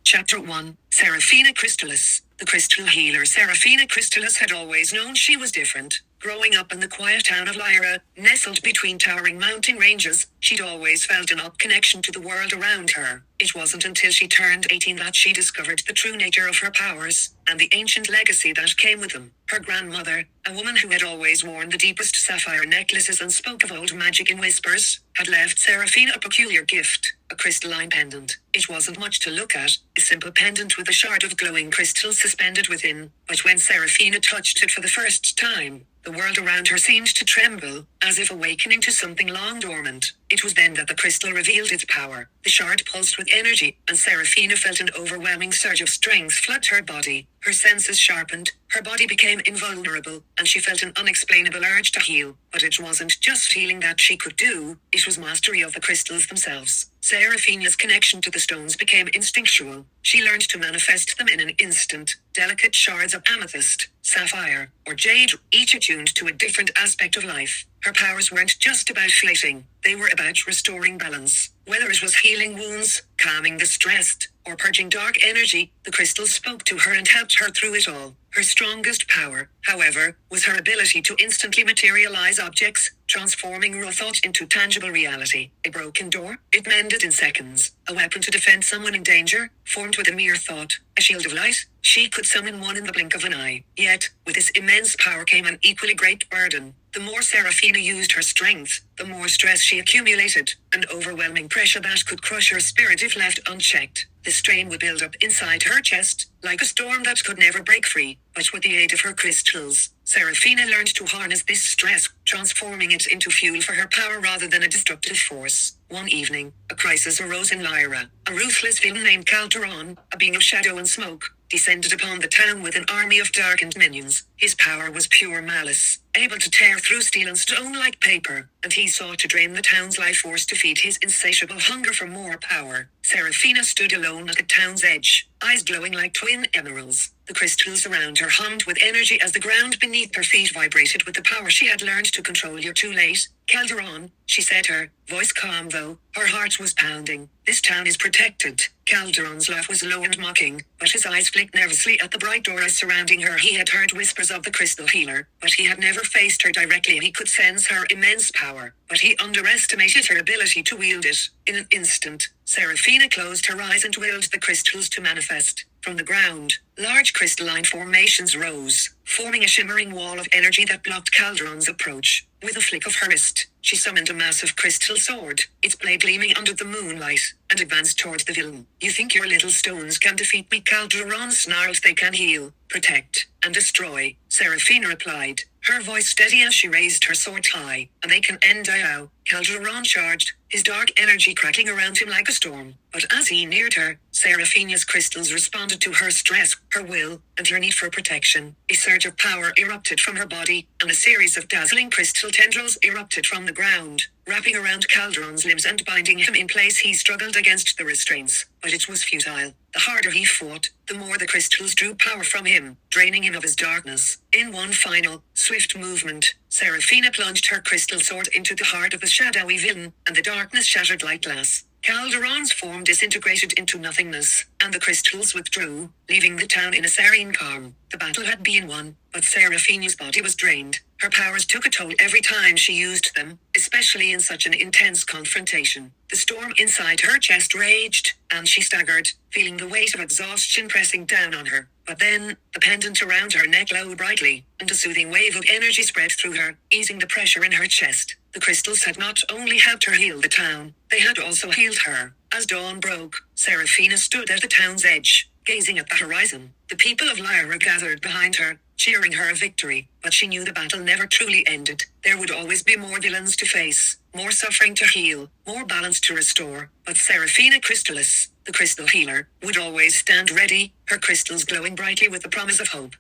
Chapter 1, Serafina Christalis. The crystal healer Serafina Christalis had always known she was different. Growing up in the quiet town of Lyra, nestled between towering mountain ranges, she'd always felt an odd connection to the world around her. It wasn't until she turned 18 that she discovered the true nature of her powers, and the ancient legacy that came with them. Her grandmother, a woman who had always worn the deepest sapphire necklaces and spoke of old magic in whispers, had left Serafina a peculiar gift, a crystalline pendant. It wasn't much to look at, a simple pendant with a shard of glowing crystals suspended within, but when Serafina touched it for the first time, the world around her seemed to tremble, as if awakening to something long dormant. It was then that the crystal revealed its power. The shard pulsed with energy, and Serafina felt an overwhelming surge of strength flood her body. Her senses sharpened, her body became invulnerable, and she felt an unexplainable urge to heal. But it wasn't just healing that she could do, it was mastery of the crystals themselves. Serafina's connection to the stones became instinctual. She learned to manifest them in an instant. Delicate shards of amethyst, sapphire, or jade, each attuned to a different aspect of life. Her powers weren't just about fleeting, they were about restoring balance. Whether it was healing wounds, calming the stressed, or purging dark energy, the crystals spoke to her and helped her through it all. Her strongest power, however, was her ability to instantly materialize objects, transforming raw thought into tangible reality. A broken door, it mended in seconds. A weapon to defend someone in danger, formed with a mere thought. A shield of light, she could summon one in the blink of an eye. Yet, with this immense power came an equally great burden. The more Serafina used her strength, the more stress she accumulated, an overwhelming pressure that could crush her spirit if left unchecked. The strain would build up inside her chest, like a storm that could never break free. But with the aid of her crystals, Serafina learned to harness this stress, transforming it into fuel for her power rather than a destructive force. One evening, a crisis arose in Lyra. A ruthless villain named Calderon, a being of shadow and smoke, descended upon the town with an army of darkened minions. His power was pure malice, able to tear through steel and stone like paper, and he sought to drain the town's life force to feed his insatiable hunger for more power. Serafina stood alone at the town's edge, eyes glowing like twin emeralds. The crystals around her hummed with energy as the ground beneath her feet vibrated with the power she had learned to control. "You're too late, Calderon," she said, her voice calm though her heart was pounding. "This town is protected." Calderon's laugh was low and mocking, but his eyes flicked nervously at the bright auras surrounding her. He had heard whispers of the crystal healer, but he had never faced her directly. He could sense her immense power, but he underestimated her ability to wield it. In an instant, Serafina closed her eyes and willed the crystals to manifest. From the ground, large crystalline formations rose, forming a shimmering wall of energy that blocked Calderon's approach. With a flick of her wrist, she summoned a massive crystal sword, its blade gleaming under the moonlight, and advanced towards the villain. "You think your little stones can defeat me?" Calderon snarled. "They can heal, protect, and destroy," Serafina replied, her voice steady as she raised her sword high. "And they can end now." Calderon charged, his dark energy crackling around him like a storm. But as he neared her, Serafina's crystals responded to her stress, her will, and her need for protection. A surge of power erupted from her body, and a series of dazzling crystal tendrils erupted from the ground, wrapping around Calderon's limbs and binding him in place. He struggled against the restraints, but it was futile. The harder he fought, the more the crystals drew power from him, draining him of his darkness. In one final, swift movement, Serafina plunged her crystal sword into the heart of the shadowy villain, and the darkness shattered like glass. Calderon's form disintegrated into nothingness, and the crystals withdrew, leaving the town in a serene calm. The battle had been won, but Serafina's body was drained. Her powers took a toll every time she used them, especially in such an intense confrontation. The storm inside her chest raged, and she staggered, feeling the weight of exhaustion pressing down on her. But then, the pendant around her neck glowed brightly, and a soothing wave of energy spread through her, easing the pressure in her chest. The crystals had not only helped her heal the town, they had also healed her. As dawn broke, Serafina stood at the town's edge, gazing at the horizon. The people of Lyra gathered behind her, cheering her a victory, but she knew the battle never truly ended. There would always be more villains to face, more suffering to heal, more balance to restore. But Serafina Christalis, the crystal healer, would always stand ready, her crystals glowing brightly with the promise of hope.